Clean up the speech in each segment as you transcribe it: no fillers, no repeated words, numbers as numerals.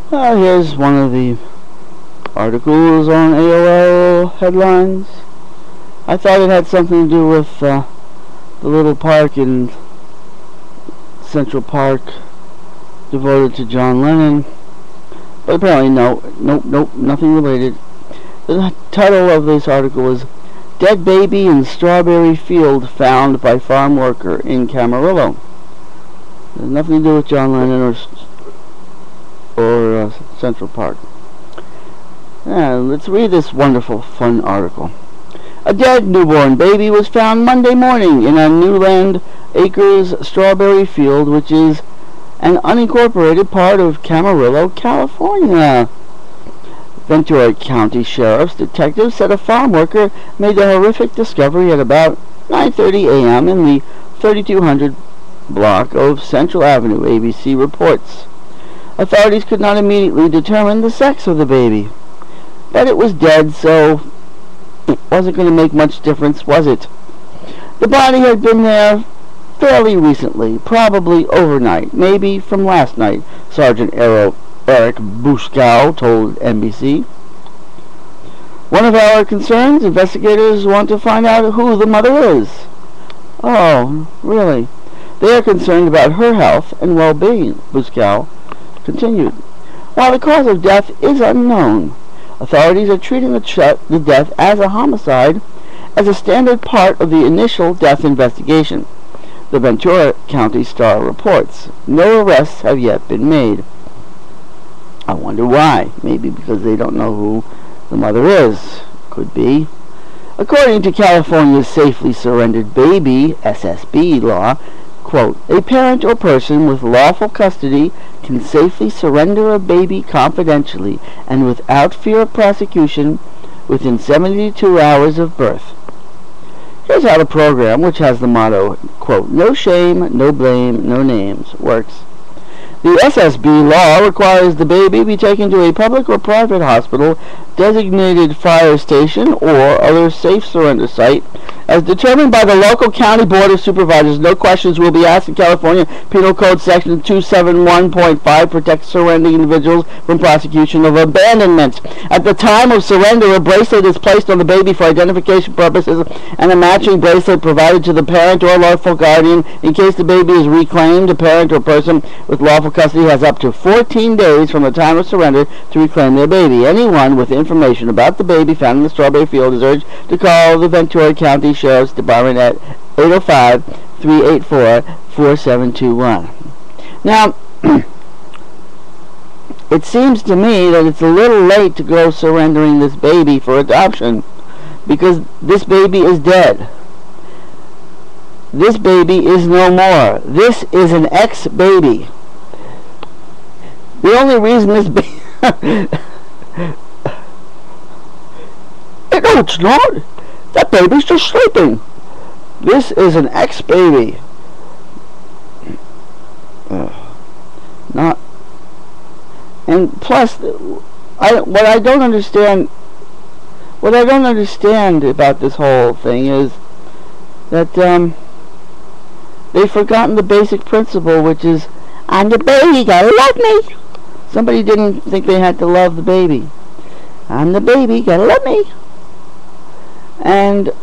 Here's one of the articles on AOL headlines. I thought it had something to do with the little park in Central Park devoted to John Lennon, but apparently nope, nothing related. The title of this article is "Dead Baby in Strawberry Field Found by Farm Worker in Camarillo." There's nothing to do with John Lennon or Central Park. Let's read this wonderful, fun article. A dead newborn baby was found Monday morning in a Newland Acres strawberry field, which is an unincorporated part of Camarillo, California. Ventura County Sheriff's detectives said a farm worker made the horrific discovery at about 9:30 a.m. in the 3200 block of Central Avenue, ABC reports. Authorities could not immediately determine the sex of the baby, but it was dead, so it wasn't going to make much difference, was it? The body had been there fairly recently, probably overnight, maybe from last night, Sergeant Eric Buskow told NBC. One of our concerns, investigators want to find out who the mother is. Oh, really? They are concerned about her health and well-being, Buskow continued. While the cause of death is unknown, authorities are treating the death as a homicide as a standard part of the initial death investigation. The Ventura County Star reports. No arrests have yet been made. I wonder why. Maybe because they don't know who the mother is. Could be. According to California's Safely Surrendered Baby, SSB law, quote, a parent or person with lawful custody can safely surrender a baby confidentially and without fear of prosecution within 72 hours of birth. Here's how the program, which has the motto, quote, no shame, no blame, no names, works. The SSB law requires the baby be taken to a public or private hospital, designated fire station, or other safe surrender site, as determined by the local county board of supervisors. No questions will be asked. In California Penal Code Section 271.5 protects surrendering individuals from prosecution of abandonment. At the time of surrender, a bracelet is placed on the baby for identification purposes, and a matching bracelet provided to the parent or lawful guardian. In case the baby is reclaimed, a parent or person with lawful custody has up to 14 days from the time of surrender to reclaim their baby. Anyone with information about the baby found in the strawberry field is urged to call the Ventura County Sheriff's Department at 805-384-4721. Now, it seems to me that it's a little late to go surrendering this baby for adoption, because this baby is dead. This baby is no more. This is an ex-baby. The only reason this baby... No, it's not. That baby's just sleeping. This is an ex-baby. Not... And plus, what I don't understand about this whole thing is that they've forgotten the basic principle, which is, I'm the baby, you gotta love me. Somebody didn't think they had to love the baby. I'm the baby, you gotta love me. And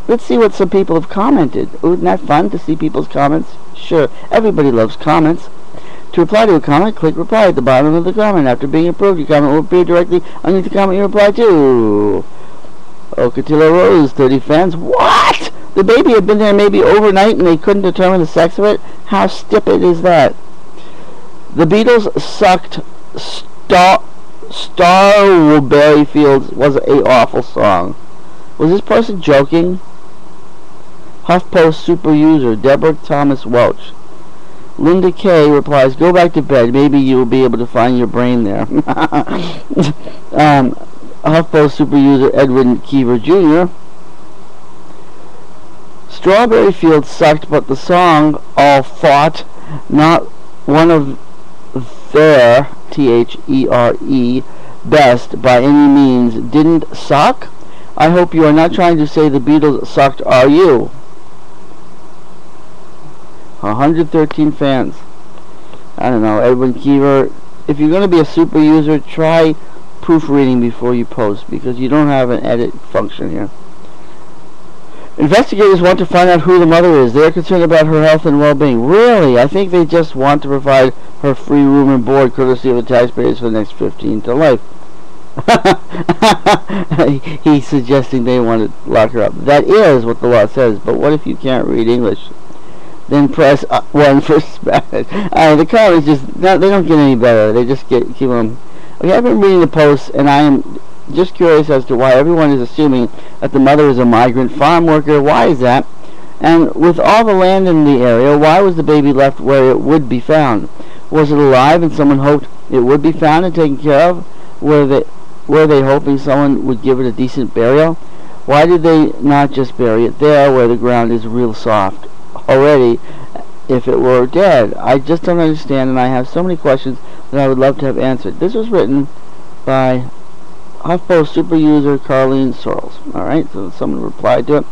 let's see what some people have commented. Isn't that fun to see people's comments? Sure, everybody loves comments. To reply to a comment, click reply at the bottom of the comment. After being approved, your comment will appear directly underneath the comment you reply to. Ocotillo Rose, 30 fans. What? The baby had been there maybe overnight and they couldn't determine the sex of it? How stupid is that? The Beatles sucked Strawberry Fields was an awful song. Was this person joking? HuffPost super user Deborah Thomas Welch. Linda K replies, go back to bed. Maybe you will be able to find your brain there. HuffPost super user Edwin Keever Jr. Strawberry Fields sucked, but the song all fought, not one of their THERE best by any means, didn't suck. I hope you are not trying to say the Beatles sucked, are you? 113 fans. I don't know, Edwin Keever, if you're going to be a super user, try proofreading before you post, because you don't have an edit function here. Investigators want to find out who the mother is. They're concerned about her health and well-being. Really? I think they just want to provide her free room and board, courtesy of the taxpayers, for the next 15 to life. He's suggesting they want to lock her up. That is what the law says, but what if you can't read English? Then press 1 for Spanish. The comments just, they don't get any better. They just keep them. Okay, I've been reading the posts, and I am just curious as to why everyone is assuming that the mother is a migrant farm worker. Why is that? And with all the land in the area, why was the baby left where it would be found? Was it alive and someone hoped it would be found and taken care of? Were they hoping someone would give it a decent burial? Why did they not just bury it there where the ground is real soft already if it were dead? I just don't understand, and I have so many questions that I would love to have answered. This was written by HuffPost super user Carlene Sorrells. Alright, so someone replied to it.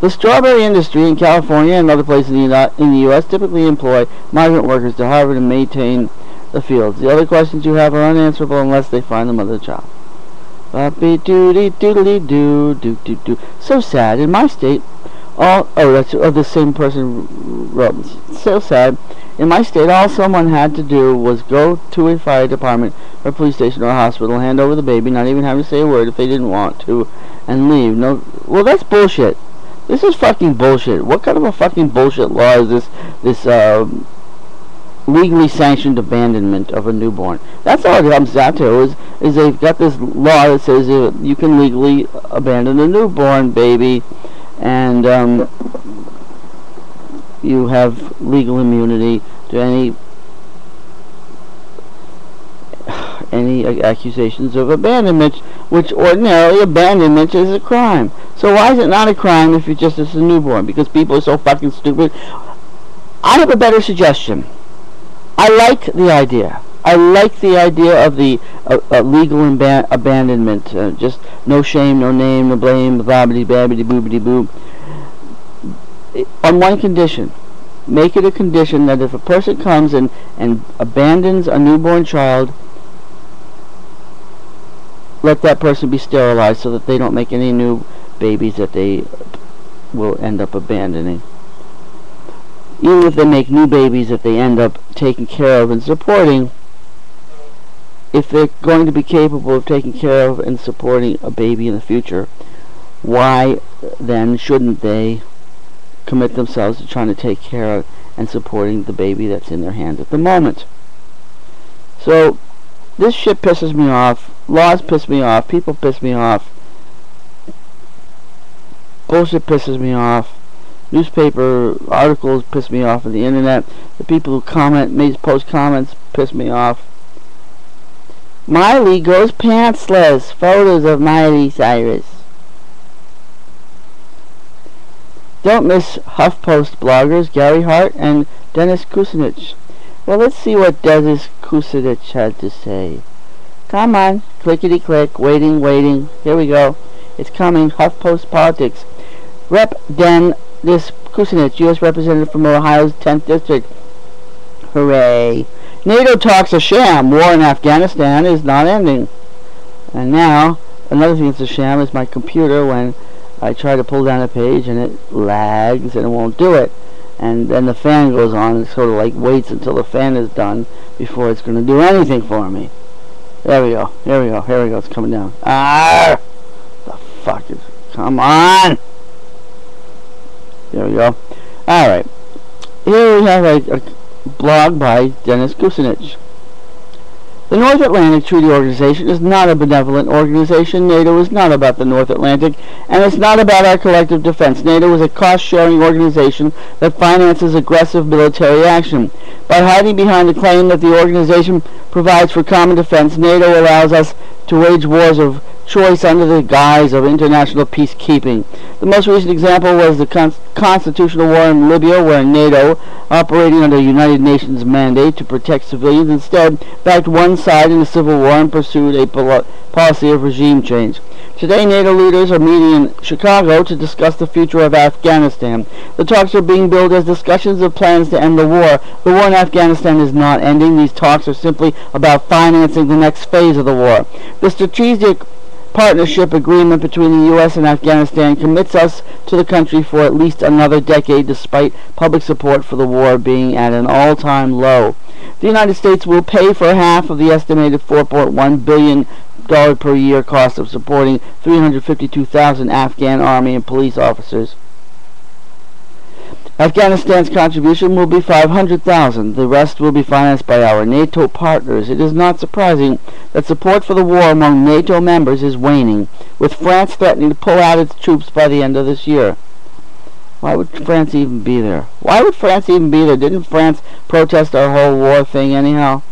The strawberry industry in California and other places in the U.S. typically employ migrant workers to harvest and maintain the fields. The other questions you have are unanswerable unless they find the mother of the child. Doodly-doo-doo-doo-doo-doo. So sad. In my state, that's the same person wrote. So sad. In my state, all someone had to do was go to a fire department or police station or a hospital, hand over the baby, not even having to say a word if they didn't want to, and leave. No, well, that's bullshit. This is fucking bullshit. What kind of a fucking bullshit law is this? This legally sanctioned abandonment of a newborn. That's all it comes down to. Is they've got this law that says you can legally abandon a newborn baby, and you have legal immunity to any accusations of abandonment, which ordinarily abandonment is a crime. So why is it not a crime if you're just a newborn? Because people are so fucking stupid. I have a better suggestion. I like the idea. I like the idea of the legal abandonment. Just no shame, no name, no blame, blabbity babbity boobity boo. On one condition. Make it a condition that if a person comes and abandons a newborn child, let that person be sterilized so that they don't make any new babies that they will end up abandoning. Even if they make new babies that they end up taking care of and supporting, if they're going to be capable of taking care of and supporting a baby in the future, why then shouldn't they commit themselves to trying to take care of and supporting the baby that's in their hands at the moment? So this shit pisses me off. Laws piss me off. People piss me off. Bullshit pisses me off. Newspaper articles piss me off on the internet. The people who post comments piss me off. Miley goes pantsless. Photos of Miley Cyrus. Don't miss HuffPost bloggers Gary Hart and Dennis Kucinich. Well, let's see what Dennis Kucinich had to say. Come on, clickety click, waiting. Here we go. It's coming. HuffPost politics. Rep. Dennis Kucinich, U.S. Representative from Ohio's 10th District. Hooray. NATO talks a sham. War in Afghanistan is not ending. And now, another thing that's a sham is my computer. When I try to pull down a page and it lags and it won't do it. And then the fan goes on and sort of like waits until the fan is done before it's going to do anything for me. There we go. Here we go. It's coming down. Ah! The fuck is... Come on! There we go. Alright. Here we have a blog by Dennis Kucinich. The North Atlantic Treaty Organization is not a benevolent organization. NATO is not about the North Atlantic, and it's not about our collective defense. NATO is a cost-sharing organization that finances aggressive military action. By hiding behind the claim that the organization provides for common defense, NATO allows us to wage wars of choice under the guise of international peacekeeping. The most recent example was the constitutional war in Libya, where NATO, operating under a United Nations mandate to protect civilians, instead backed one side in the civil war and pursued a policy of regime change. Today, NATO leaders are meeting in Chicago to discuss the future of Afghanistan. The talks are being billed as discussions of plans to end the war. The war in Afghanistan is not ending. These talks are simply about financing the next phase of the war. The strategic partnership agreement between the U.S. and Afghanistan commits us to the country for at least another decade, despite public support for the war being at an all-time low. The United States will pay for half of the estimated $4.1 billion per year cost of supporting 352,000 Afghan army and police officers. Afghanistan's contribution will be $500,000. The rest will be financed by our NATO partners. It is not surprising that support for the war among NATO members is waning, with France threatening to pull out its troops by the end of this year. Why would France even be there? Why would France even be there? Didn't France protest our whole war thing anyhow?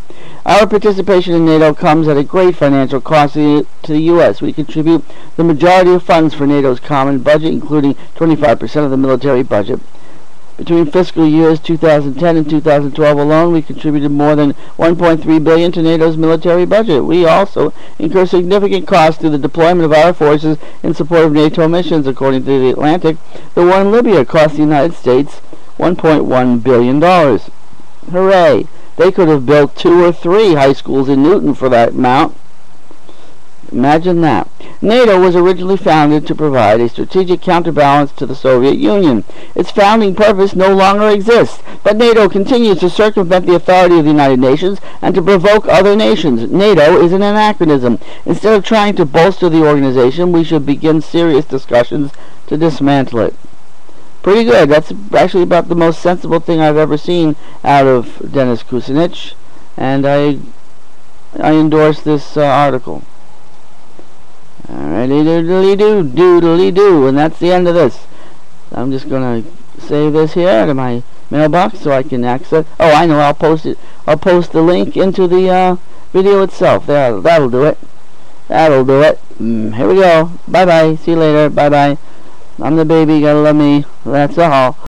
Our participation in NATO comes at a great financial cost to the U.S. We contribute the majority of funds for NATO's common budget, including 25% of the military budget. Between fiscal years 2010 and 2012 alone, we contributed more than $1.3 billion to NATO's military budget. We also incur significant costs through the deployment of our forces in support of NATO missions. According to The Atlantic, the war in Libya cost the United States $1.1 billion. Hooray! They could have built 2 or 3 high schools in Newton for that amount. Imagine that. NATO was originally founded to provide a strategic counterbalance to the Soviet Union. Its founding purpose no longer exists, but NATO continues to circumvent the authority of the United Nations and to provoke other nations. NATO is an anachronism. Instead of trying to bolster the organization, we should begin serious discussions to dismantle it. Pretty good. That's actually about the most sensible thing I've ever seen out of Dennis Kucinich, and I endorse this article. Alrighty, doodly-doo, and that's the end of this. I'm just gonna save this here to my mailbox so I can access. Oh, I know. I'll post it. I'll post the link into the video itself. There, that'll do it. That'll do it. Here we go. Bye bye. See you later. Bye bye. I'm the baby. Gotta love me. That's all.